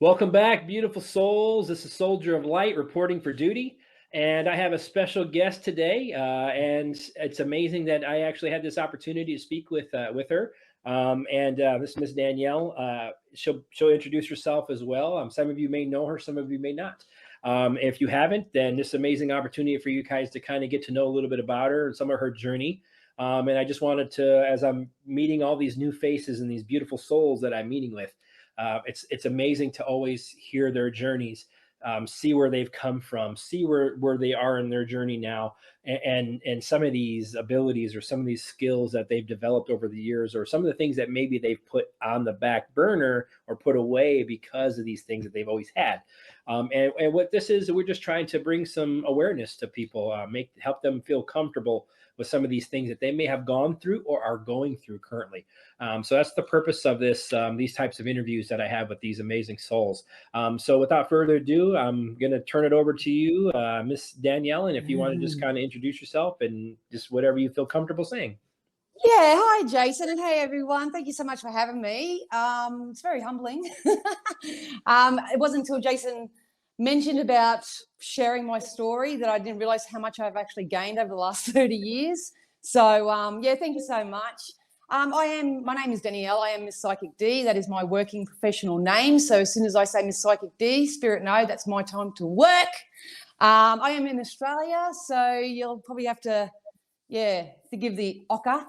Welcome back, beautiful souls. This is Soldier of Light reporting for duty. And I have a special guest today. And it's amazing that I actually had this opportunity to speak with her. This is Miss Danielle. She'll introduce herself as well. Some of you may know her, some of you may not. If you haven't, then this amazing opportunity for you guys to kind of get to know a little bit about her and some of her journey. And I just wanted to, as I'm meeting all these new faces and these beautiful souls that I'm meeting with, it's amazing to always hear their journeys, see where they've come from, see where they are in their journey now, and some of these abilities or some of these skills that they've developed over the years, or some of the things that maybe they've put on the back burner or put away because of these things that they've always had. And what this is, we're just trying to bring some awareness to people, help them feel comfortable with some of these things that they may have gone through or are going through currently. So that's the purpose of these types of interviews that I have with these amazing souls. So without further ado, I'm going to turn it over to you, Miss Danielle, and if you want to just kind of introduce yourself and just whatever you feel comfortable saying. Yeah, hi Jason, and hey everyone. Thank you so much for having me. It's very humbling. It wasn't until Jason mentioned about sharing my story that I didn't realize how much I've actually gained over the last 30 years. So yeah, thank you so much. My name is Danielle. I am Miss Psychic D. That is my working professional name. So as soon as I say Miss Psychic D, Spirit know that's my time to work. I am in Australia, so you'll probably have to forgive the ochre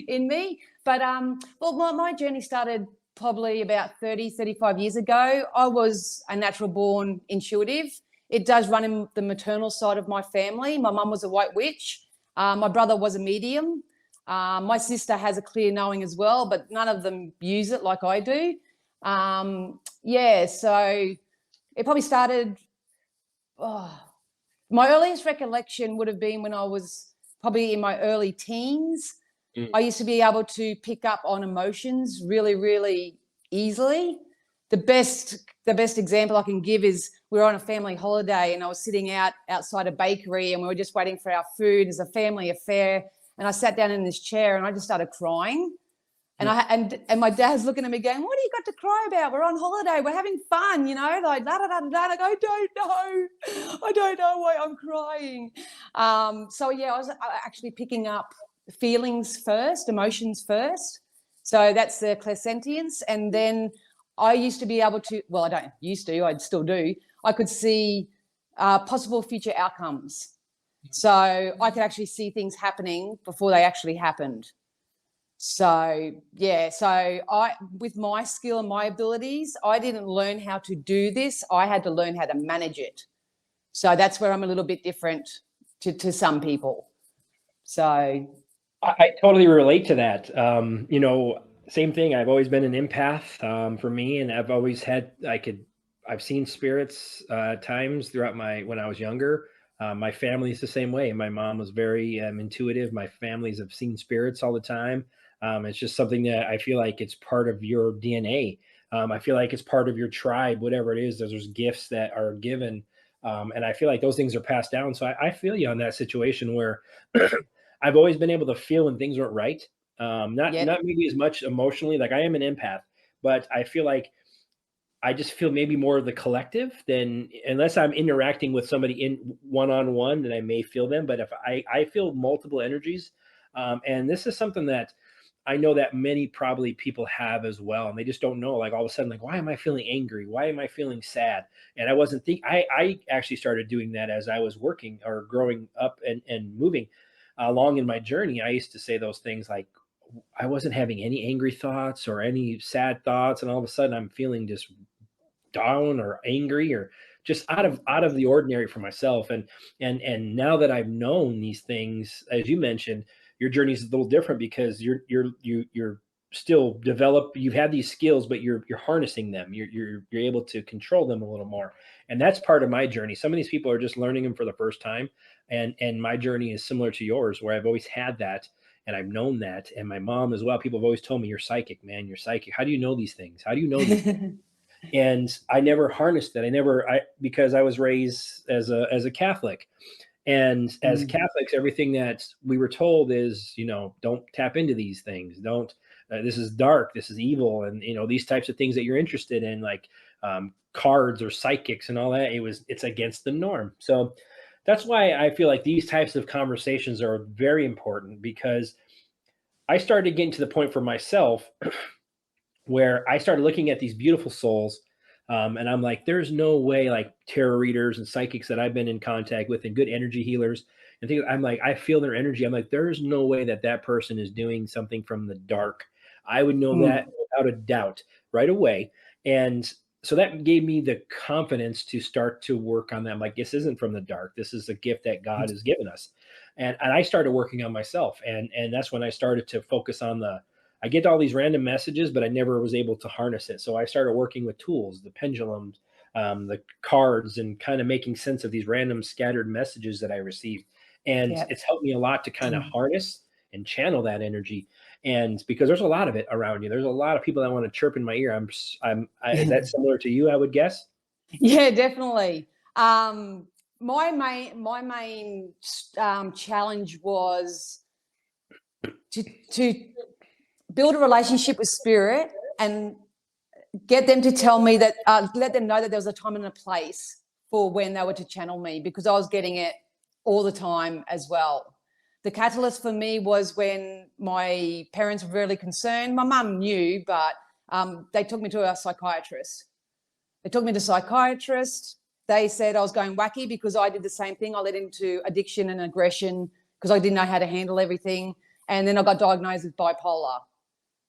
in me. But well, my journey started probably about 35 years ago. I was a natural born intuitive. It does run in the maternal side of my family. My mum was a white witch. My brother was a medium. My sister has a clear knowing as well, but none of them use it like I do. So it probably started, my earliest recollection would have been when I was probably in my early teens. I used to be able to pick up on emotions really, really easily. The best example I can give is we were on a family holiday and I was sitting outside a bakery and we were just waiting for our food as a family affair. And I sat down in this chair and I just started crying. And my dad's looking at me going, "What do you got to cry about? We're on holiday. We're having fun, like da da da da." I go, I don't know why I'm crying. So yeah, I was actually picking up feelings first, emotions first. So that's the clairsentience. And then I used to be able to, well, I don't used to, I still do. I could see possible future outcomes. So I could actually see things happening before they actually happened. So yeah, with my skill and my abilities, I didn't learn how to do this. I had to learn how to manage it. So that's where I'm a little bit different to some people. So I totally relate to that. Same thing. I've always been an empath for me, and I've always had. I've seen spirits times throughout when I was younger. My family's the same way. My mom was very intuitive. My families have seen spirits all the time. It's just something that I feel like it's part of your DNA. I feel like it's part of your tribe, whatever it is. There's gifts that are given, and I feel like those things are passed down. So I feel you on that situation where I've always been able to feel when things weren't right. Not maybe as much emotionally. Like I am an empath, but I feel like I just feel maybe more of the collective than unless I'm interacting with somebody in one-on-one, then I may feel them. But if I feel multiple energies, and this is something that I know that many probably people have as well, and they just don't know. Like all of a sudden, like, why am I feeling angry? Why am I feeling sad? And I wasn't think I actually started doing that as I was working or growing up and moving along in my journey. I used to say those things like I wasn't having any angry thoughts or any sad thoughts, and all of a sudden I'm feeling just down or angry or just out of the ordinary for myself. And now that I've known these things, as you mentioned, your journey is a little different because you're still develop. You've had these skills, but you're harnessing them. You're able to control them a little more, and that's part of my journey. Some of these people are just learning them for the first time, and my journey is similar to yours, where I've always had that. And I've known that, and my mom as well. People have always told me, "You're psychic, man. You're psychic. How do you know these things? How do you know these?" And I never harnessed it. Because I was raised as a Catholic, and as Catholics, everything that we were told is, don't tap into these things. Don't. This is dark. This is evil, and these types of things that you're interested in, like cards or psychics and all that. It's against the norm. So that's why I feel like these types of conversations are very important, because I started getting to the point for myself where I started looking at these beautiful souls. And I'm like, there's no way, like tarot readers and psychics that I've been in contact with and good energy healers and things. I'm like, I feel their energy. I'm like, there's no way that that person is doing something from the dark. I would know that without a doubt right away. And so that gave me the confidence to start to work on that. I'm like, this isn't from the dark. This is a gift that God has given us. And I started working on myself. And that's when I started to focus on I get all these random messages, but I never was able to harness it. So I started working with tools, the pendulums, the cards, and kind of making sense of these random scattered messages that I received. And Yeah. it's helped me a lot to kind of harness and channel that energy. And because there's a lot of it around you, there's a lot of people that want to chirp in my ear. Is that similar to you, I would guess? Yeah, definitely. My main challenge was to build a relationship with spirit and get them to tell me that, let them know that there was a time and a place for when they were to channel me, because I was getting it all the time as well. The catalyst for me was when my parents were really concerned. My mum knew, but they took me to a psychiatrist. They said I was going wacky because I did the same thing. I led into addiction and aggression because I didn't know how to handle everything. And then I got diagnosed with bipolar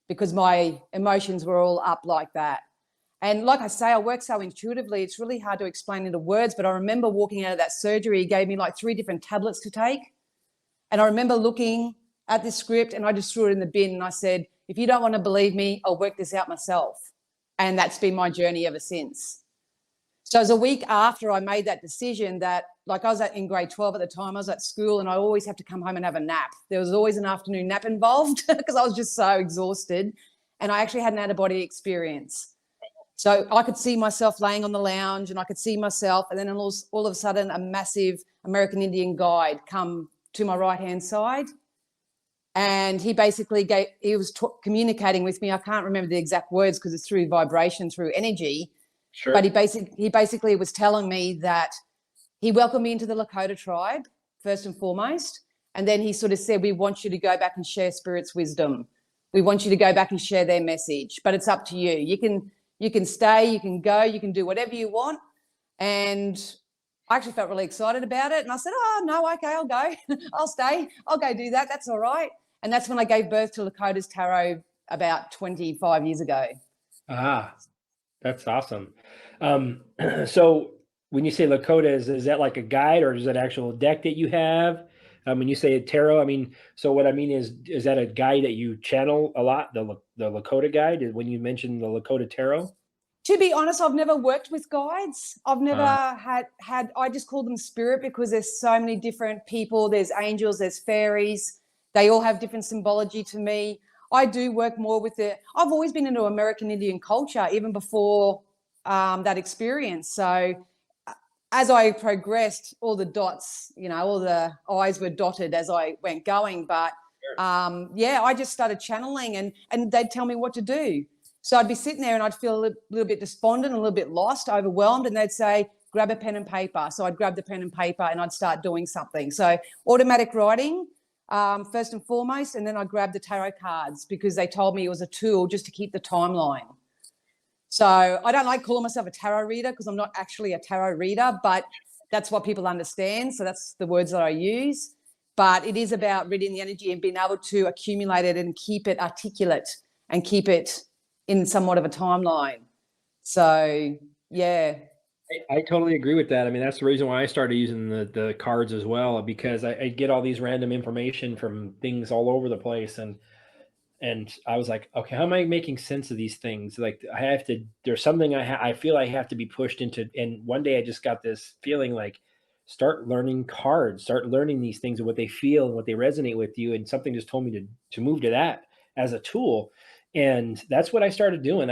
because my emotions were all up like that. And like I say, I work so intuitively, it's really hard to explain into words. But I remember walking out of that surgery, he gave me like 3 different tablets to take. And I remember looking at this script and I just threw it in the bin and I said, if you don't want to believe me, I'll work this out myself. And that's been my journey ever since. So it was a week after I made that decision that, like, I was in grade 12 at the time, I was at school and I always have to come home and have a nap. There was always an afternoon nap involved because I was just so exhausted. And I actually had an out-of-body experience. So I could see myself laying on the lounge and I could see myself, and then all of a sudden a massive American Indian guide come to my right-hand side. And he basically was communicating with me. I can't remember the exact words because it's through vibration, through energy. Sure. But he basically was telling me that he welcomed me into the Lakota tribe, first and foremost. And then he sort of said, we want you to go back and share Spirit's wisdom. We want you to go back and share their message, but it's up to you. You can stay, you can go, you can do whatever you want. And I actually felt really excited about it. And I said, oh, no, okay, I'll go. I'll stay. I'll go do that. That's all right. And that's when I gave birth to Lakota's Tarot about 25 years ago. Ah, that's awesome. So when you say Lakota, is that like a guide or is that actual deck that you have? When you say tarot, I mean, so what I mean is that a guide that you channel a lot, the Lakota guide, when you mentioned the Lakota tarot? To be honest, I've never worked with guides. I've never I just call them spirit because there's so many different people. There's angels, there's fairies. They all have different symbology to me. I do work more with I've always been into American Indian culture, even before that experience. So as I progressed, all the dots, all the I's were dotted as I went going. But I just started channeling and they'd tell me what to do. So I'd be sitting there and I'd feel a little bit despondent, a little bit lost, overwhelmed, and they'd say, grab a pen and paper. So I'd grab the pen and paper and I'd start doing something. So automatic writing, first and foremost, and then I grabbed the tarot cards because they told me it was a tool just to keep the timeline. So I don't like calling myself a tarot reader because I'm not actually a tarot reader, but that's what people understand. So that's the words that I use. But it is about reading the energy and being able to accumulate it and keep it articulate and keep it in somewhat of a timeline. So, yeah. I totally agree with that. I mean, that's the reason why I started using the cards as well, because I get all these random information from things all over the place. And I was like, okay, how am I making sense of these things? Like there's something I feel I have to be pushed into. And one day I just got this feeling like, start learning cards, start learning these things and what they feel and what they resonate with you. And something just told me to move to that as a tool. And that's what I started doing.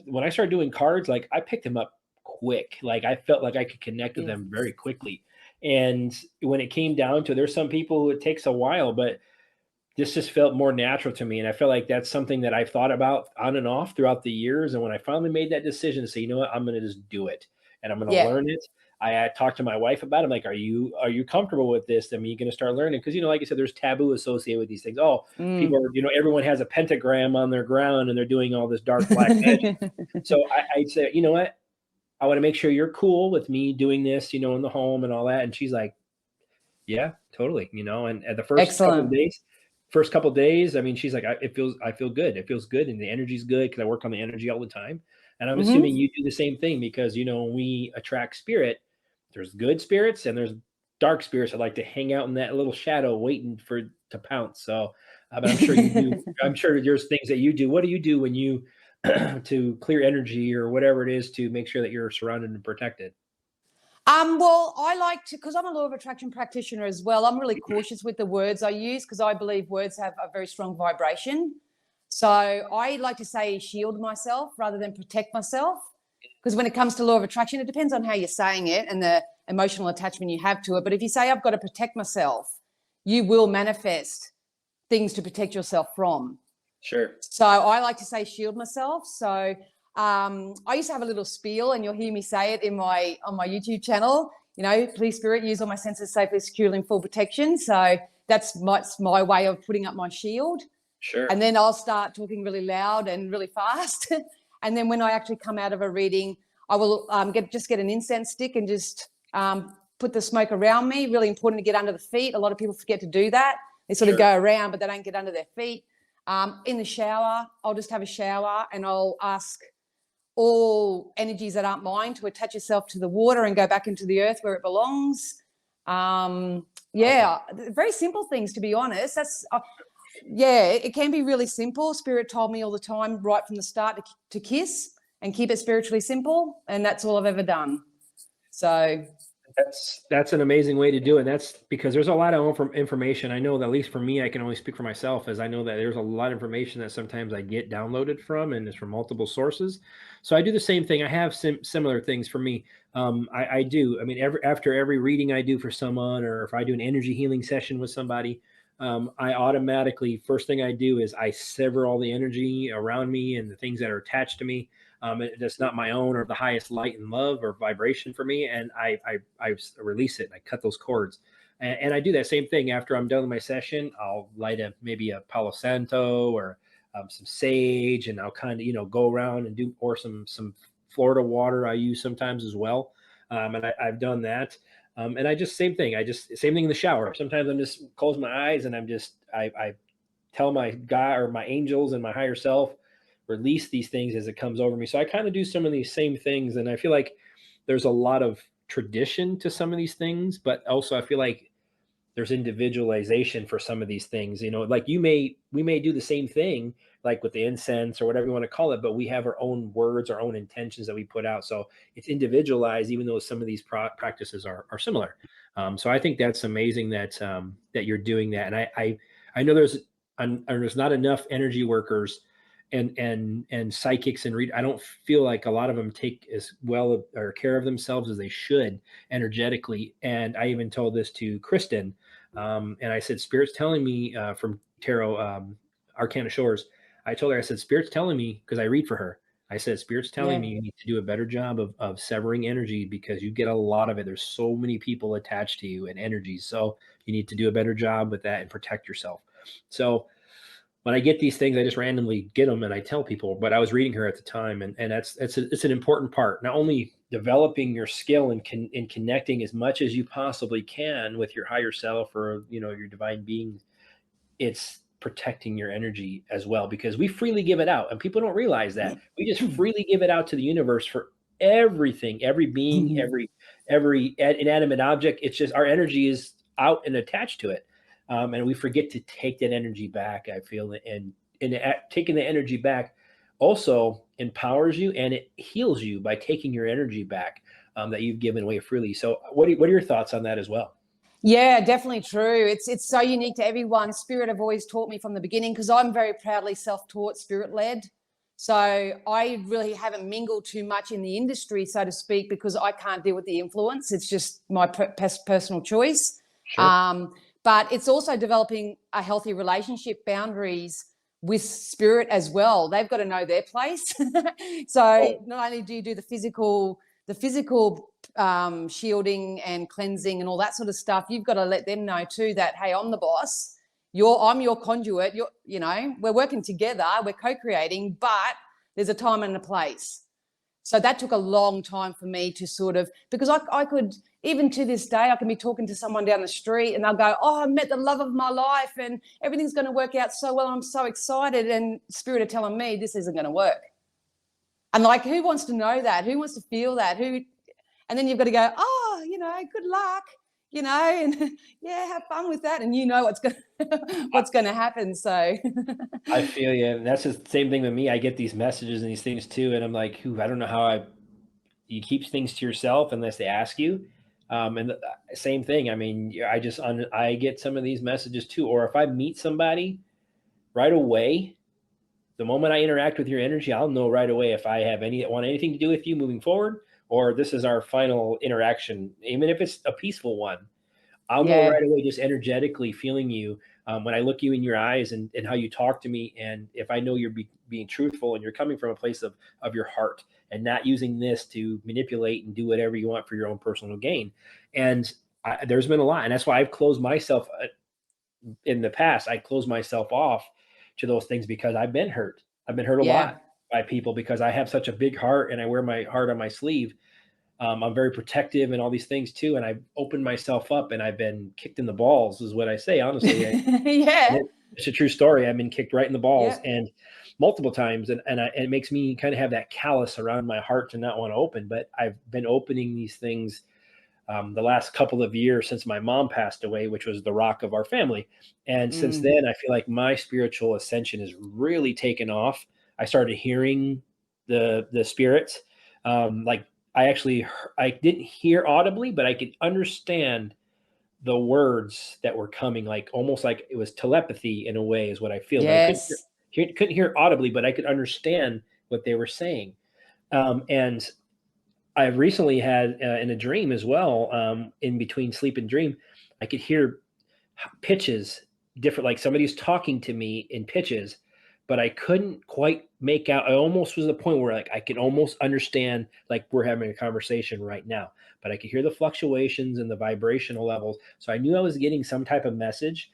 When I started doing cards, like I picked them up quick. Like I felt like I could connect with them very quickly. And when it came down to, there's some people who it takes a while, but this just felt more natural to me. And I feel like that's something that I've thought about on and off throughout the years. And when I finally made that decision to say, you know what, I'm going to just do it and I'm going to Yeah. learn it. I talked to my wife about it. I'm like, are you comfortable with this? I mean, you're going to start learning. Cause like I said, there's taboo associated with these things. Oh, people Mm. are, everyone has a pentagram on their ground and they're doing all this dark black magic. So I'd say, you know what? I want to make sure you're cool with me doing this, in the home and all that. And she's like, yeah, totally. And at the Excellent. first couple of days, I mean, she's like, I feel good. It feels good. And the energy's good because I work on the energy all the time. And I'm assuming Mm-hmm. you do the same thing because, when we attract spirit, there's good spirits and there's dark spirits that like to hang out in that little shadow waiting to pounce. So, but I'm sure you do. I'm sure there's things that you do. What do you do when you to clear energy or whatever it is to make sure that you're surrounded and protected? Well, I like to, because I'm a law of attraction practitioner as well, I'm really cautious with the words I use because I believe words have a very strong vibration. So I like to say shield myself rather than protect myself. Because when it comes to law of attraction, it depends on how you're saying it and the emotional attachment you have to it. But if you say, I've got to protect myself, you will manifest things to protect yourself from. Sure. So I like to say shield myself. So I used to have a little spiel, and you'll hear me say it on my YouTube channel. Please, Spirit, use all my senses safely, securely, and full protection. So that's my way of putting up my shield. Sure. And then I'll start talking really loud and really fast. And then when I actually come out of a reading, I will get an incense stick and just put the smoke around me. Really important to get under the feet. A lot of people forget to do that. They sort of go around, but they don't get under their feet. In the shower, I'll just have a shower and I'll ask all energies that aren't mine to attach yourself to the water and go back into the earth where it belongs. Very simple things, to be honest. It can be really simple. Spirit told me all the time, right from the start, to kiss and keep it spiritually simple. And that's all I've ever done. So that's an amazing way to do it. That's because there's a lot of information. I know that, at least for me, I can only speak for myself, as I know that there's a lot of information that sometimes I get downloaded from, and it's from multiple sources. So I do the same thing. I have similar things for me. I do. I mean, after every reading I do for someone, or if I do an energy healing session with somebody, I automatically, first thing I do is I sever all the energy around me and the things that are attached to me. That's not my own or the highest light and love or vibration for me. And I release it. I cut those cords. And I do that same thing after I'm done with my session. I'll light maybe a Palo Santo or some sage, and I'll kind of, go around and do, or some Florida water I use sometimes as well. And I've done that. And same thing in the shower. Sometimes I'm just close my eyes and I tell my God or my angels and my higher self, release these things as it comes over me. So I kind of do some of these same things. And I feel like there's a lot of tradition to some of these things, but also I feel like there's individualization for some of these things, like we may do the same thing, like with the incense or whatever you want to call it, but we have our own words, our own intentions that we put out. So it's individualized, even though some of these practices are similar. So I think that's amazing that you're doing that. And I know there's not enough energy workers and psychics and I don't feel like a lot of them take as well or care of themselves as they should energetically. And I even told this to Kristen, and I said, Spirit's telling me from Tarot Arcana Shores. I told her, I said, Spirit's telling me, because I read for her. I said, Spirit's telling me you need to do a better job of severing energy, because you get a lot of it. There's so many people attached to you and energies. So you need to do a better job with that and protect yourself. So when I get these things, I just randomly get them and I tell people. But I was reading her at the time, and it's an important part. Not only developing your skill and connecting as much as you possibly can with your higher self or your divine being, it's protecting your energy as well, because we freely give it out, and people don't realize that we just freely give it out to the universe for everything, every being, every inanimate object. It's just our energy is out and attached to it. And we forget to take that energy back, I feel, and taking the energy back also empowers you, and it heals you by taking your energy back that you've given away freely. So what are your thoughts on that as well? Yeah, definitely true. It's so unique to everyone. Spirit have always taught me from the beginning, because I'm very proudly self-taught, spirit-led. So I really haven't mingled too much in the industry, so to speak, because I can't deal with the influence. It's just my personal choice. Sure. but it's also developing a healthy relationship, boundaries with spirit as well. They've got to know their place. So not only do you do the physical shielding and cleansing and all that sort of stuff, you've got to let them know too that, hey, I'm the boss. I'm your conduit. We're working together, we're co-creating, but there's a time and a place. So that took a long time for me to sort of, because I could, even to this day, I can be talking to someone down the street and they'll go, oh, I met the love of my life and everything's going to work out so well. I'm so excited. And spirit are telling me this isn't going to work. And like, who wants to know that? Who wants to feel that? And then you've got to go, oh, good luck, and yeah, have fun with that. And what's going to happen. So I feel you. And that's the same thing with me. I get these messages and these things too. And I'm like, I don't know how you keep things to yourself unless they ask you. And the same thing. I mean, I get some of these messages too. Or if I meet somebody right away, the moment I interact with your energy, I'll know right away if I want anything to do with you moving forward, or this is our final interaction, even if it's a peaceful one. I'll know right away, just energetically feeling you, when I look you in your eyes and how you talk to me. And if I know you're being truthful and you're coming from a place of your heart and not using this to manipulate and do whatever you want for your own personal gain. And there's been a lot. And that's why I've closed myself in the past. I closed myself off to those things because I've been hurt. I've been hurt a lot by people because I have such a big heart and I wear my heart on my sleeve. I'm very protective and all these things too. And I've opened myself up and I've been kicked in the balls is what I say, honestly. It's a true story. I've been kicked right in the balls and multiple times. And it makes me kind of have that callus around my heart to not want to open, but I've been opening these things the last couple of years since my mom passed away, which was the rock of our family. And since then, I feel like my spiritual ascension has really taken off. I started hearing the spirits. I didn't hear audibly, but I could understand the words that were coming, like almost like it was telepathy in a way is what I feel. Yes. I couldn't hear audibly, but I could understand what they were saying. And I recently had in a dream as well, in between sleep and dream, I could hear pitches different, like somebody's talking to me in pitches, but I couldn't quite make out. I almost was at the point where like I could almost understand like we're having a conversation right now, but I could hear the fluctuations and the vibrational levels. So I knew I was getting some type of message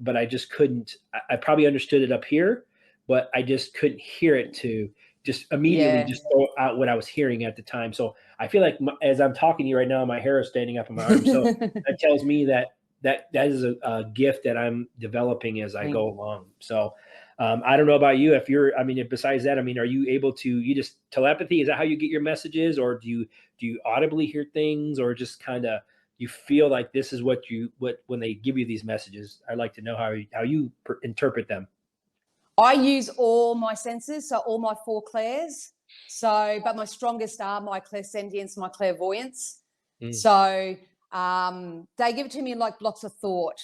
but I just couldn't. I probably understood it up here, but I just couldn't hear it to just immediately just throw out what I was hearing at the time. So I feel like as I'm talking to you right now, my hair is standing up on my arm. So that tells me that is a gift that I'm developing as I go along. So I don't know about you. If besides that, are you able to, you just telepathy? Is that how you get your messages, or do you audibly hear things, or just kind of you feel like this is what when they give you these messages? I'd like to know how you interpret them. I use all my senses, so all my four clairs. But my strongest are my clairsentience, my clairvoyance. So they give it to me in like blocks of thought.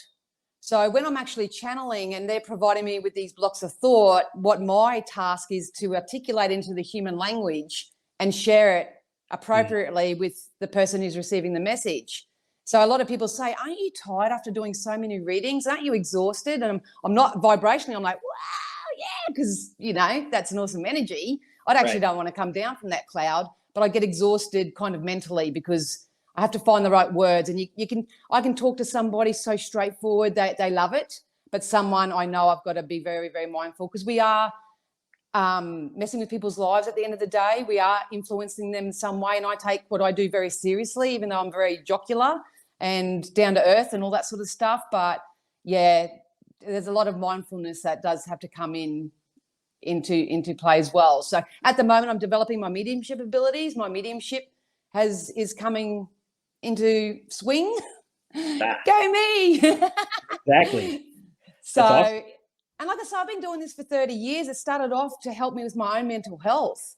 So when I'm actually channeling and they're providing me with these blocks of thought, what my task is to articulate into the human language and share it appropriately with the person who's receiving the message. So a lot of people say, aren't you tired after doing so many readings? Aren't you exhausted? And I'm not vibrationally. I'm like, wow, yeah, because, that's an awesome energy. I actually don't want to come down from that cloud, but I get exhausted kind of mentally because I have to find the right words. And I can talk to somebody so straightforward, they love it. But someone I know I've got to be very, very mindful, because we are messing with people's lives at the end of the day. We are influencing them in some way. And I take what I do very seriously, even though I'm very jocular and down to earth and all that sort of stuff. But yeah, there's a lot of mindfulness that does have to come into play as well. So at the moment, I'm developing my mediumship abilities. My mediumship is coming into swing. Go me. Exactly. So, awesome. And like I said, I've been doing this for 30 years. It started off to help me with my own mental health,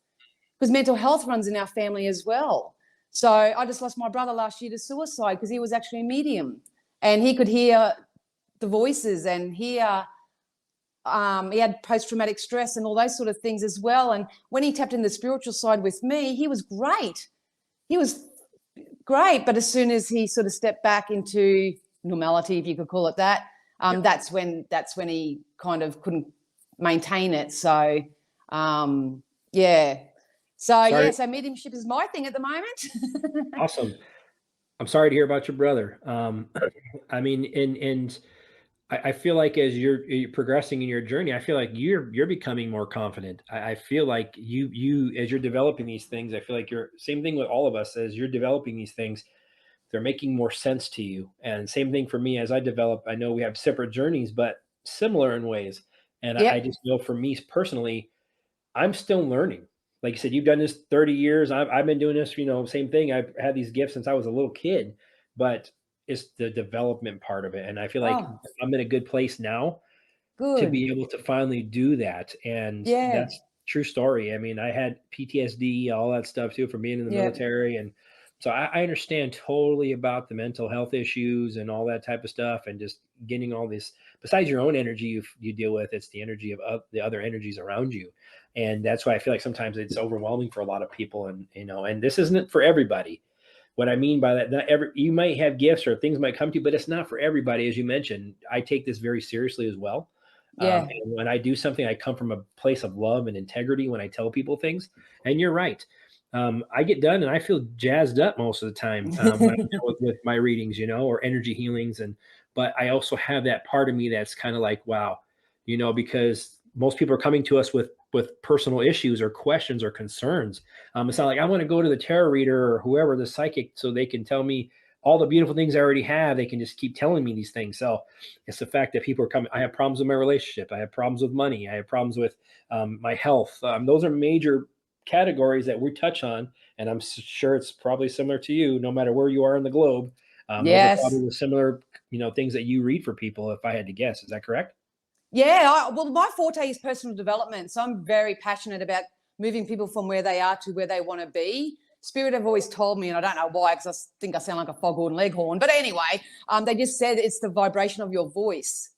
because mental health runs in our family as well. So I just lost my brother last year to suicide because he was actually a medium, and he could hear the voices and hear, he had post-traumatic stress and all those sort of things as well. And when he tapped in the spiritual side with me, he was great. He was great. But as soon as he sort of stepped back into normality, if you could call it that. That's when he kind of couldn't maintain it. So yeah. So mediumship is my thing at the moment. Awesome. I'm sorry to hear about your brother. I mean, and I feel like as you're progressing in your journey, I feel like you're becoming more confident. I feel like you as you're developing these things, I feel like you're same thing with all of us as you're developing these things, they're making more sense to you. And same thing for me as I develop. I know we have separate journeys, but similar in ways. And I Yep. just know for me personally, I'm still learning. Like you said, you've done this 30 years. I've been doing this, same thing. I've had these gifts since I was a little kid, but it's the development part of it. And I feel like Oh, I'm in a good place now to good. be able to finally do that. And Yeah. that's true story. I mean, I had PTSD, all that stuff too, from being in the Yeah. military. And so I understand totally about the mental health issues and all that type of stuff and just getting all this, besides your own energy you deal with, it's the energy of the other energies around you. And that's why I feel like sometimes it's overwhelming for a lot of people. And, and this isn't for everybody. What I mean by that, not every, you might have gifts or things might come to you, but it's not for everybody. As you mentioned, I take this very seriously as well. Yeah. And when I do something, I come from a place of love and integrity when I tell people things. And you're right. I get done and I feel jazzed up most of the time when I'm done with my readings, or energy healings. But I also have that part of me that's kind of like, wow, because most people are coming to us with personal issues or questions or concerns. It's not like I want to go to the tarot reader or whoever, the psychic, so they can tell me all the beautiful things I already have. They can just keep telling me these things. So it's the fact that people are coming. I have problems with my relationship. I have problems with money. I have problems with my health. Those are major categories that we touch on. And I'm sure it's probably similar to you, no matter where you are in the globe. Those are Yes. probably the similar, things that you read for people, if I had to guess. Is that correct? Yeah. Well, my forte is personal development. So I'm very passionate about moving people from where they are to where they want to be. Spirit have always told me, and I don't know why, because I think I sound like a foghorn leghorn. But anyway, they just said it's the vibration of your voice.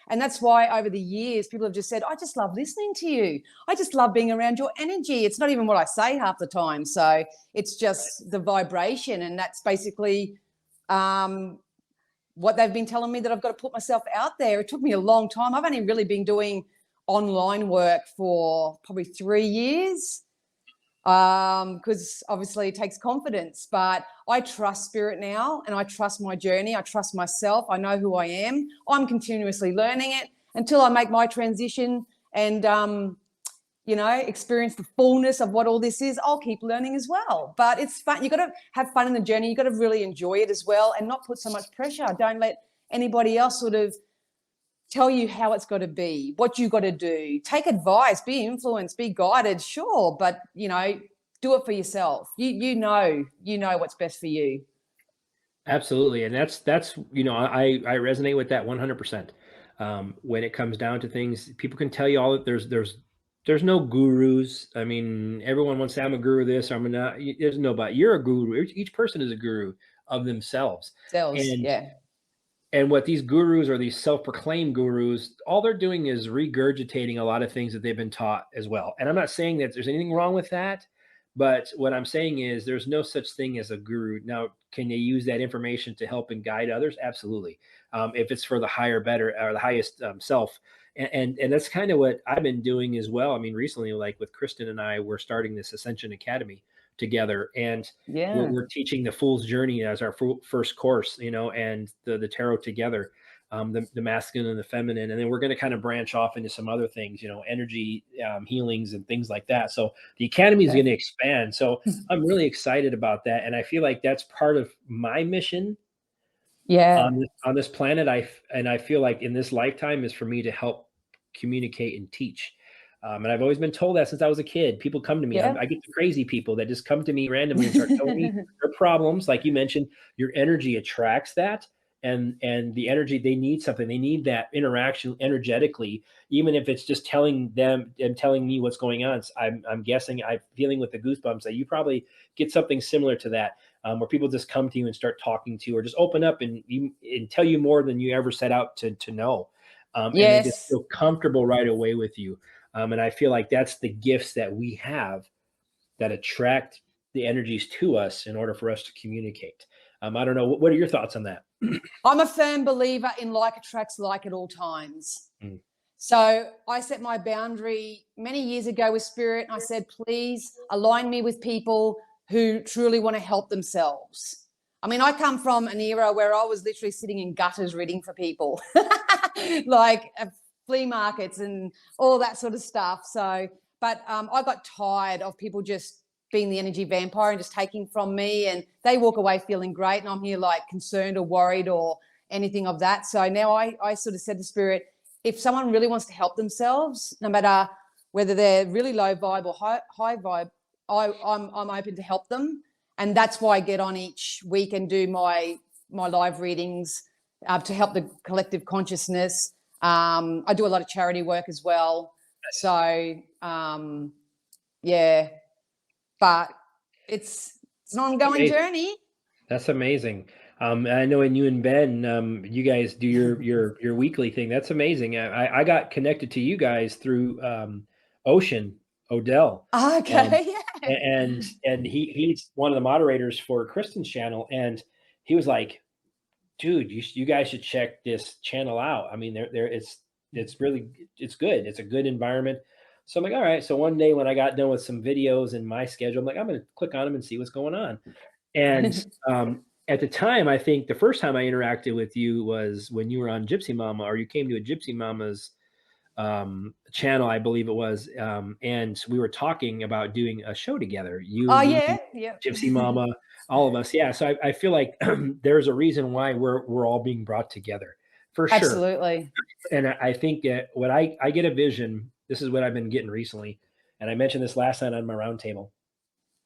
And that's why over the years people have just said, I just love listening to you. I just love being around your energy. It's not even what I say half the time. So it's just the vibration, and that's basically what they've been telling me, that I've got to put myself out there. It took me a long time. I've only really been doing online work for probably 3 years, because obviously it takes confidence. But I trust spirit now, and I trust my journey. I trust myself. I know who I am. I'm continuously learning it until I make my transition and experience the fullness of what all this is. I'll keep learning as well. But it's fun. You've got to have fun in the journey. You've got to really enjoy it as well, and not put so much pressure. Don't let anybody else sort of tell you how it's got to be, what you got to do. Take advice, be influenced, be guided, sure, but do it for yourself. You know what's best for you. Absolutely. And that's, I resonate with that 100%. When it comes down to things, people can tell you all that there's no gurus. I mean, everyone wants to say I'm a guru this, or I'm not. There's no, but you're a guru. Each person is a guru of themselves. Selves, And yeah. and what these gurus or these self-proclaimed gurus, all they're doing is regurgitating a lot of things that they've been taught as well. And I'm not saying that there's anything wrong with that, but what I'm saying is there's no such thing as a guru. Now, can they use that information to help and guide others? Absolutely. If it's for the higher, better, or the highest self. And that's kind of what I've been doing as well. I mean, recently, like with Kristen and I, we're starting this Ascension Academy together, and we're, Yeah. we're teaching the Fool's Journey as our first course, and the tarot together, the masculine and the feminine, and then we're going to kind of branch off into some other things, energy healings and things like that. So the academy is Okay. going to expand. So I'm really excited about that, and I feel like that's part of my mission Yeah. on this planet. I feel like in this lifetime is for me to help communicate and teach. And I've always been told that since I was a kid. People come to me. Yeah. I get the crazy people that just come to me randomly and start telling me their problems. Like you mentioned, your energy attracts that, and the energy, they need something. They need that interaction energetically, even if it's just telling them and telling me what's going on. So I'm guessing I'm feeling with the goosebumps that you probably get something similar to that, where people just come to you and start talking to you, or just open up and tell you more than you ever set out to know. And they just Yes. feel comfortable right away with you. And I feel like that's the gifts that we have that attract the energies to us in order for us to communicate. I don't know. What are your thoughts on that? I'm a firm believer in like attracts like at all times. Mm. So I set my boundary many years ago with Spirit, and I said, please align me with people who truly want to help themselves. I mean, I come from an era where I was literally sitting in gutters reading for people, like flea markets and all that sort of stuff. So, but I got tired of people just being the energy vampire and just taking from me, and they walk away feeling great, and I'm here like concerned or worried or anything of that. So now I sort of said to Spirit, if someone really wants to help themselves, no matter whether they're really low vibe or high vibe, I'm open to help them. And that's why I get on each week and do my live readings to help the collective consciousness. I do a lot of charity work as well. So yeah, but it's an ongoing journey. That's amazing. I know when you and Ben, you guys do your weekly thing. That's amazing. I got connected to you guys through Ocean Odell. Okay, yeah. And he's one of the moderators for Kristen's channel, and he was like, "Dude, you guys should check this channel out. I mean, it's really good. It's a good environment." So I'm like, all right. So one day when I got done with some videos in my schedule, I'm like, I'm going to click on them and see what's going on. And at the time, I think the first time I interacted with you was when you were on Gypsy Mama, or you came to a Gypsy Mama's channel, I believe it was. And we were talking about doing a show together. You, Oh, me, yeah. Gypsy Mama, all of us. Yeah. So I feel like there's a reason why we're all being brought together, for sure. Absolutely. And I think that what I get a vision, this is what I've been getting recently, and I mentioned this last night on my roundtable,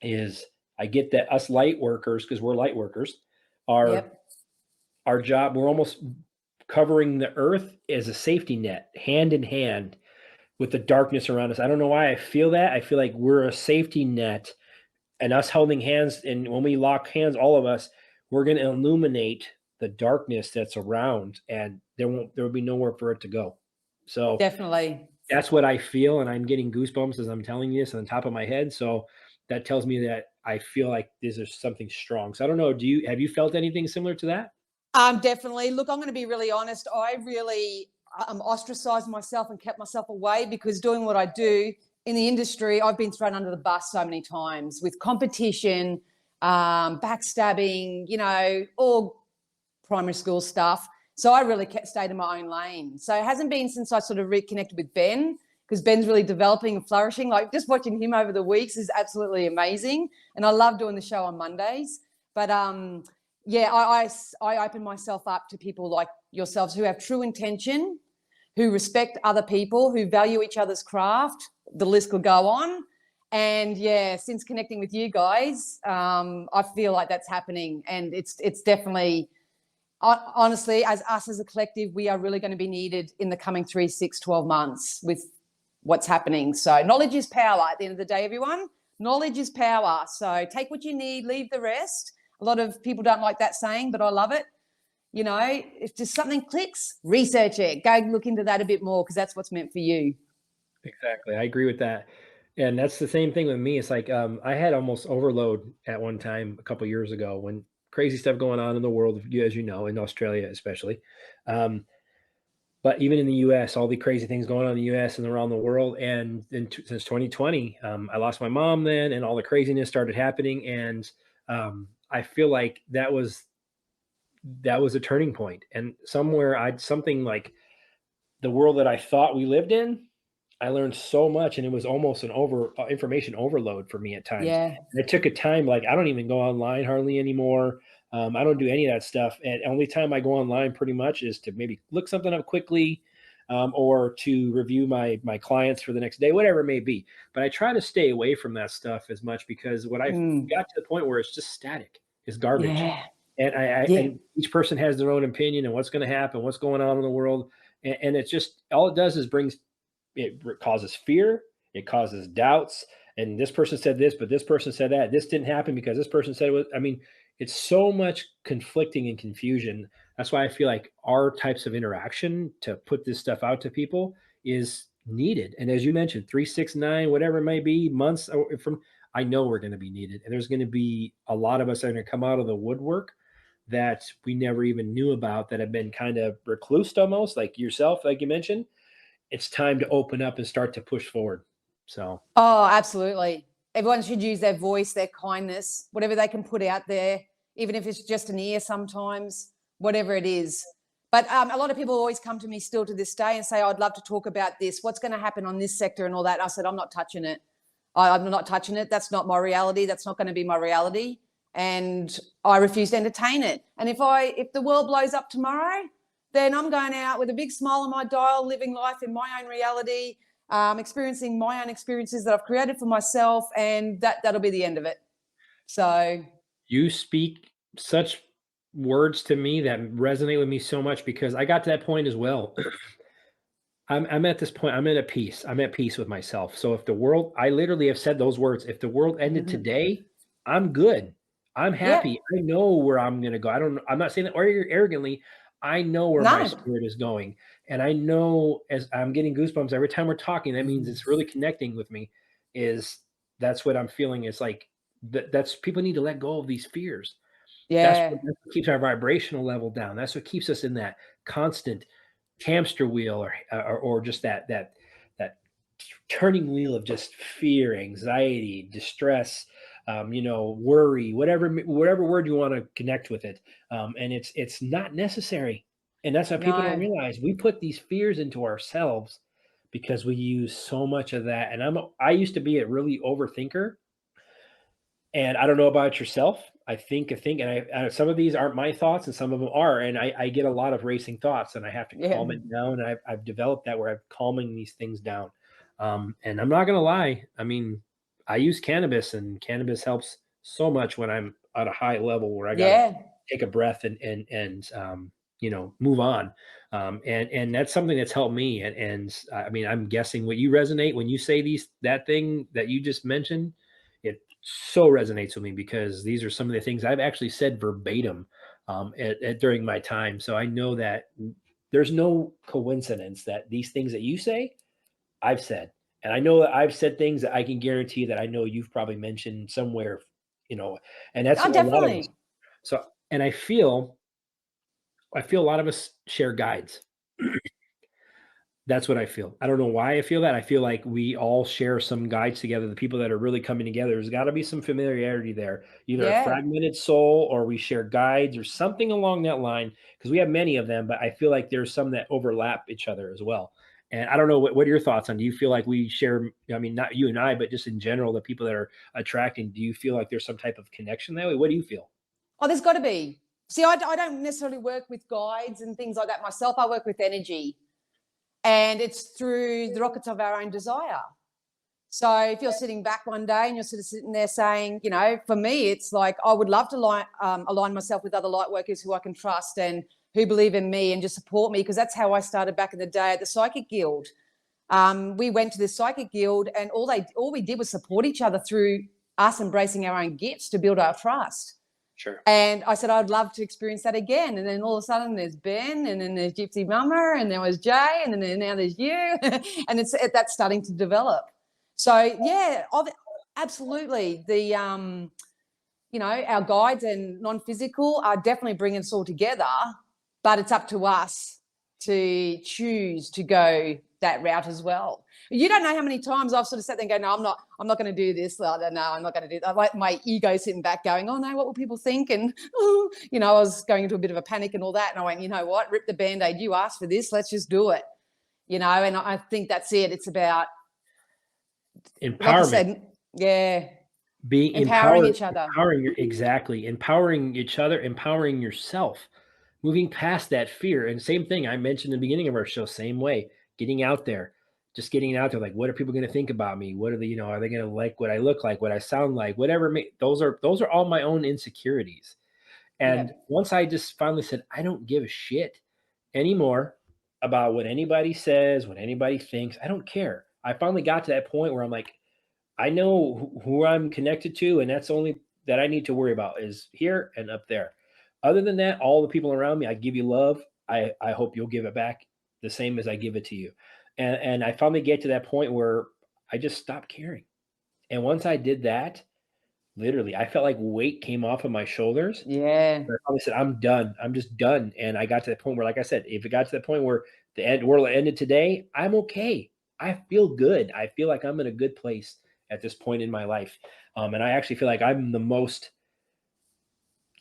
is I get that us light workers, because we're light workers, our job, we're almost covering the earth as a safety net, hand in hand with the darkness around us. I don't know why I feel that. I feel like we're a safety net, and us holding hands, and when we lock hands, all of us, we're going to illuminate the darkness that's around, and there will be nowhere for it to go. So definitely, that's what I feel, and I'm getting goosebumps as I'm telling you this on the top of my head. So that tells me that I feel like this is something strong. So I don't know. Have you felt anything similar to that? Definitely. Look, I'm going to be really honest. I really ostracized myself and kept myself away, because doing what I do in the industry, I've been thrown under the bus so many times with competition, backstabbing, all primary school stuff. So I really stayed in my own lane. So it hasn't been since I sort of reconnected with Ben, because Ben's really developing and flourishing. Like, just watching him over the weeks is absolutely amazing. And I love doing the show on Mondays. But yeah, I open myself up to people like yourselves who have true intention, who respect other people, who value each other's craft. The list could go on. And yeah, since connecting with you guys, I feel like that's happening. And it's definitely, honestly, as us as a collective, we are really going to be needed in the coming 3, 6, 12 months with what's happening. So knowledge is power at the end of the day, everyone. Knowledge is power. So take what you need, leave the rest. A lot of people don't like that saying, but I love it. If just something clicks, research it. Go look into that a bit more, because that's what's meant for you. Exactly. I agree with that. And that's the same thing with me. It's like I had almost overload at one time a couple of years ago, when crazy stuff going on in the world, as you know, in Australia especially. But even in the U.S., all the crazy things going on in the U.S. and around the world. And since 2020, I lost my mom then, and all the craziness started happening. And I feel like that was a turning point. And something like the world that I thought we lived in, I learned so much, and it was almost an information overload for me at times. Yeah. And it took a time, like I don't even go online hardly anymore. I don't do any of that stuff. And only time I go online pretty much is to maybe look something up quickly, or to review my clients for the next day, whatever it may be. But I try to stay away from that stuff as much, because what I got to the point where it's just static, it's garbage. Yeah. And and each person has their own opinion and what's going to happen, what's going on in the world. And it's just, all it does is it causes fear. It causes doubts. And this person said this, but this person said that. This didn't happen because this person said it was. I mean, it's so much conflicting and confusion. That's why I feel like our types of interaction to put this stuff out to people is needed. And as you mentioned, 3, 6, 9, whatever it may be, months from, I know we're going to be needed. And there's going to be a lot of us that are going to come out of the woodwork that we never even knew about that have been kind of reclused almost, like yourself, like you mentioned. It's time to open up and start to push forward. So, Oh, absolutely. Everyone should use their voice, their kindness, whatever they can put out there, even if it's just an ear sometimes, whatever it is. But a lot of people always come to me still to this day and say, I'd love to talk about this. What's going to happen on this sector and all that? I said, I'm not touching it. I'm not touching it. That's not my reality. That's not going to be my reality. And I refuse to entertain it. And if the world blows up tomorrow, then I'm going out with a big smile on my dial, living life in my own reality, experiencing my own experiences that I've created for myself, and that'll be the end of it. So you speak such words to me that resonate with me so much because I got to that point as well. I'm at this point, I'm at a peace. I'm at peace with myself. So if the world, I literally have said those words, if the world ended today, I'm good. I'm yeah, happy. I know where I'm going to go. I'm not saying that arrogantly. I know where my no, spirit is going. And I know as I'm getting goosebumps every time we're talking, that means it's really connecting with me. Is That's what I'm feeling. Is like that's people need to let go of these fears. yeah, That's what keeps our vibrational level down. That's what keeps us in that constant hamster wheel, or just that turning wheel of just fear, anxiety, distress, worry, whatever word you want to connect with it. And it's not necessary. And that's what people don't no. realize. We put these fears into ourselves because we use so much of that. And I used to be a really overthinker, and I don't know about yourself. I think, and some of these aren't my thoughts, and some of them are. And I get a lot of racing thoughts, and I have to Yeah. calm it down. And I've developed that where I'm calming these things down. And I'm not gonna lie. I mean, I use cannabis, and cannabis helps so much when I'm at a high level where I gotta Yeah. take a breath and move on. And that's something that's helped me. And I mean, I'm guessing what you resonate when you say that thing that you just mentioned. It so resonates with me because these are some of the things I've actually said verbatim during my time. So I know that there's no coincidence that these things that you say, I've said. And I know that I've said things that I can guarantee that I know you've probably mentioned somewhere, you know, and that's Oh, a lot of us. definitely. So, and I feel a lot of us share guides. That's what I feel. I don't know why I feel that. I feel like we all share some guides together. The people that are really coming together, there's got to be some familiarity there, either a Yeah. fragmented soul or we share guides or something along that line. Because we have many of them, but I feel like there's some that overlap each other as well. And I don't know what are your thoughts on? Do you feel like we share? I mean, not you and I, but just in general, the people that are attracting. Do you feel like there's some type of connection that way? What do you feel? Oh, there's got to be. See, I don't necessarily work with guides and things like that myself. I work with energy, and it's through the rockets of our own desire. So if you're sitting back one day and you're sort of sitting there saying, for me, it's like I would love to align myself with other light workers who I can trust and who believe in me and just support me, because that's how I started back in the day at the Psychic Guild. We went to the Psychic Guild, and all we did was support each other through us embracing our own gifts to build our trust. Sure. And I said, I'd love to experience that again. And then all of a sudden there's Ben, and then there's Gypsy Mama, and there was Jay, and then now there's you. And that's starting to develop. So yeah, absolutely. Our guides and non-physical are definitely bringing us all together, but it's up to us to choose to go that route as well. You don't know how many times I've sort of sat there and go, no, I'm not going to do this. I don't know, I'm not going to do that. Like my ego sitting back going, oh no, what will people think? And, I was going into a bit of a panic and all that. And I went, you know what, rip the Band-Aid. You asked for this, let's just do it. And I think that's it. It's about, like I Empowerment. said, yeah, Being empowering empowered, each other. exactly, empowering each other, empowering yourself, moving past that fear. And same thing I mentioned in the beginning of our show, same way, getting out there, just getting out there. Like, what are people going to think about me? What are are they going to like what I look like, what I sound like, whatever? Those are all my own insecurities. Yeah. And once I just finally said, I don't give a shit anymore about what anybody says, what anybody thinks. I don't care. I finally got to that point where I'm like, I know who I'm connected to, and that's only that I need to worry about is here and up there. Other than that, all the people around me, I give you love. I hope you'll give it back the same as I give it to you. And I finally get to that point where I just stopped caring. And once I did that, literally, I felt like weight came off of my shoulders. Yeah. I probably said, I'm done. I'm just done. And I got to that point where, like I said, if it got to the point where the world ended today, I'm okay. I feel good. I feel like I'm in a good place at this point in my life. And I actually feel like I'm the most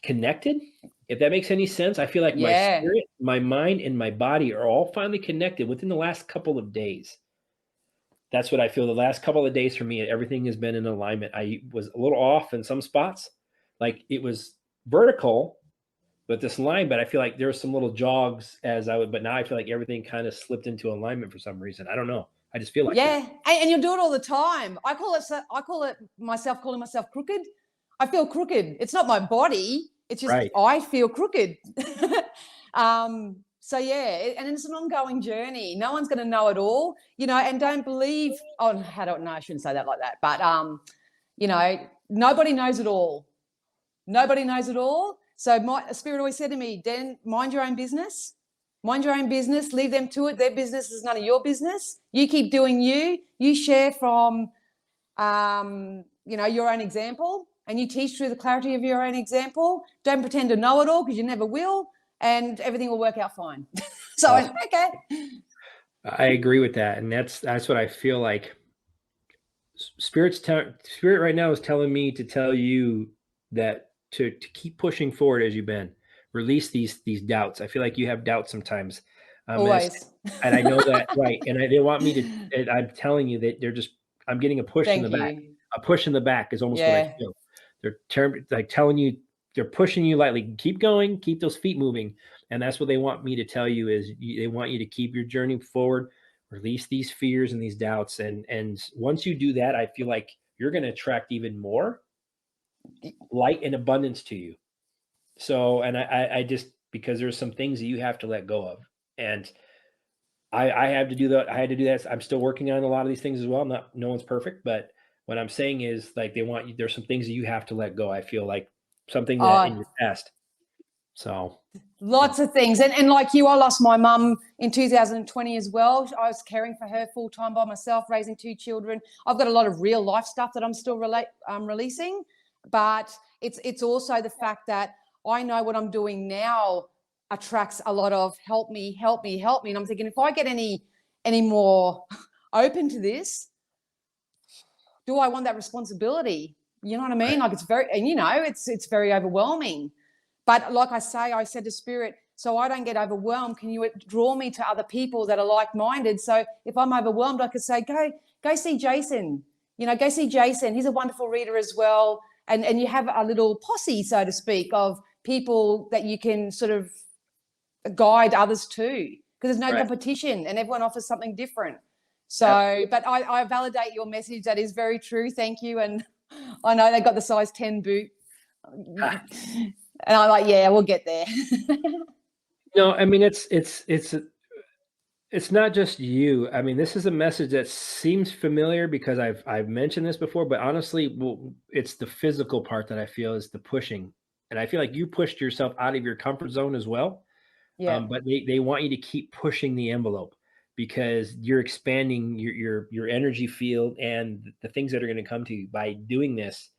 connected, if that makes any sense. I feel like my Yeah. spirit, my mind, and my body are all finally connected within the last couple of days. That's what I feel. The last couple of days for me, everything has been in alignment. I was a little off in some spots, like it was vertical with this line, but I feel like there were some little jogs as I would, but now I feel like everything kind of slipped into alignment for some reason. I don't know. I just feel like that. Yeah. And you'll do it all the time. I call it myself calling myself crooked. I feel crooked. It's not my body. It's just Right. I feel crooked. So yeah, and it's an ongoing journey. No one's going to know it all, and don't believe. Oh, I don't know. I shouldn't say that like that. But nobody knows it all. Nobody knows it all. So my spirit always said to me, Dan, mind your own business. Mind your own business. Leave them to it. Their business is none of your business. You keep doing you. You share from, your own example, and you teach through the clarity of your own example. Don't pretend to know it all, because you never will, and everything will work out fine. So, Awesome. okay. I agree with that. And that's what I feel like. Spirit right now is telling me to tell you that to keep pushing forward as you've been. Release these doubts. I feel like you have doubts sometimes. Always. And I know that, right. And they want me to, and I'm telling you that I'm getting a push in Thank the back. you. A push in the back is almost what I feel. They're like telling you, they're pushing you lightly. Keep going, keep those feet moving. And that's what they want me to tell you is they want you to keep your journey forward, release these fears and these doubts. And once you do that, I feel like you're going to attract even more light and abundance to you. So, and I just, because there's some things that you have to let go of. And I have to do that. I had to do that. I'm still working on a lot of these things as well. No one's perfect, but what I'm saying is, like, they want you, there's some things that you have to let go. I feel like something that in your past. So lots of things. And like you, I lost my mum in 2020 as well. I was caring for her full time by myself, raising 2 children. I've got a lot of real life stuff that I'm still releasing, but it's also the fact that I know what I'm doing now attracts a lot of help me. And I'm thinking, if I get any more open to this, do I want that responsibility? You know what I mean? Like, it's very, and it's very overwhelming. But like I said to Spirit, so I don't get overwhelmed, can you draw me to other people that are like-minded? So if I'm overwhelmed, I could say, go see Jason. Go see Jason. He's a wonderful reader as well. And you have a little posse, so to speak, of people that you can sort of guide others to, because there's no competition and everyone offers something different. So, but I validate your message. That is very true. Thank you. And I know they got the size 10 boot. And I'm like, yeah, we'll get there. No, I mean, it's not just you. I mean, this is a message that seems familiar because I've mentioned this before, but honestly, it's the physical part that I feel is the pushing. And I feel like you pushed yourself out of your comfort zone as well. Yeah. But they want you to keep pushing the envelope, because you're expanding your energy field and the things that are going to come to you by doing this.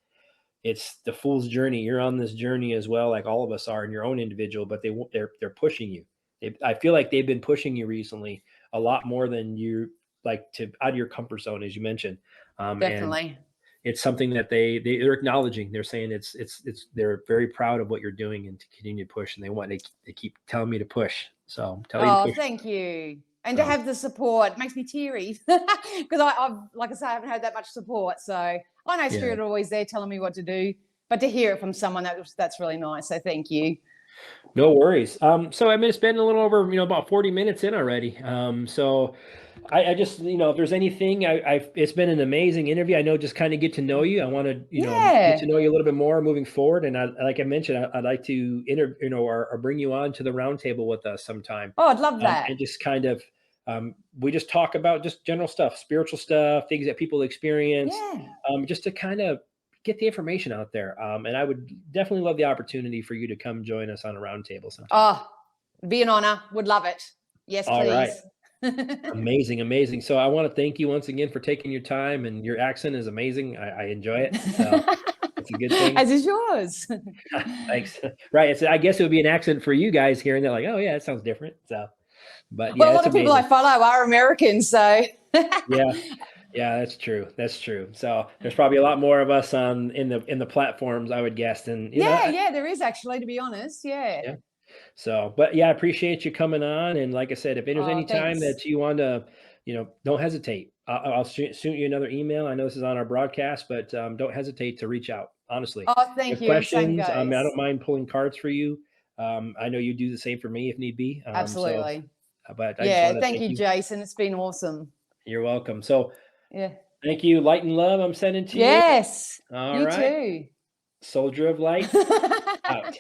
It's the fool's journey. You're on this journey as well, like all of us are in your own individual, but they're pushing you. I feel like they've been pushing you recently a lot more than you like, to out of your comfort zone, as you mentioned. Definitely. And it's something that they're acknowledging. They're saying they're very proud of what you're doing and to continue to push. And they keep telling me to push. So I'm telling you to push. Thank you. And to have the support makes me teary, because I've, like I say, I haven't had that much support. So I know Spirit are always there telling me what to do, but to hear it from someone, that's really nice. So thank you. No worries. So I mean, it's been a little over, about 40 minutes in already. So I just, if there's anything, it's been an amazing interview. I know, just kind of get to know you. I want to, get to know you a little bit more moving forward. And like I mentioned, I'd like to or bring you on to the roundtable with us sometime. Oh, I'd love that. And just kind of, we just talk about just general stuff, spiritual stuff, things that people experience, just to kind of get the information out there. And I would definitely love the opportunity for you to come join us on a roundtable sometime. Oh, it'd be an honor. Would love it. Yes, please. All right. Amazing. So I want to thank you once again for taking your time, and your accent is amazing. I enjoy it. That's a good thing. As is yours. Thanks. Right. It's, I guess it would be an accent for you guys hearing that, like, oh yeah, that sounds different. So, but Well, yeah, a it's lot of people I amazing. follow are American, so Yeah. Yeah, that's true. That's true. So there's probably a lot more of us on in the platforms, I would guess. And you know, yeah, there is actually, to be honest. Yeah. yeah. So, but yeah, I appreciate you coming on. And like I said, if there's Oh, any time thanks. that you want to, don't hesitate. I'll shoot you another email. I know this is on our broadcast, but don't hesitate to reach out. Honestly, Oh, you thank have you. And same questions. I goes. don't mind pulling cards for you. I know you do the same for me if need be. Absolutely. But I just Yeah. want to Thank thank you, you. Jason. It's been awesome. You're welcome. So Yeah. thank you. Light and love. I'm sending to you. Yes. All You right. too. Soldier of light out.